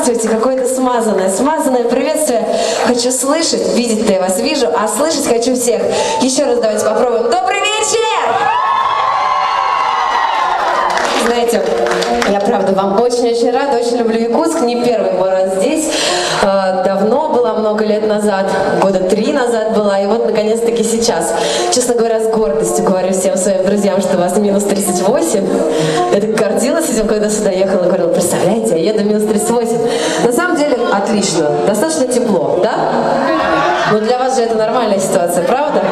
здравствуйте, какое-то смазанное приветствие. Хочу слышать, видеть-то я вас вижу, а слышать хочу всех. Еще раз давайте попробуем. Добрый вечер! Знаете, я правда вам очень-очень рада, очень люблю Якутск, не первый мой раз здесь. Давно была, много лет назад, года 3 назад была, и вот наконец-таки сейчас. Честно говоря, с гордостью говорю всем своим друзьям, что у вас минус 38. Я так гордилась этим, когда сюда ехала, говорила, представляете, я еду минус 38. На самом деле отлично, достаточно тепло, да? Но для вас же это нормальная ситуация, правда?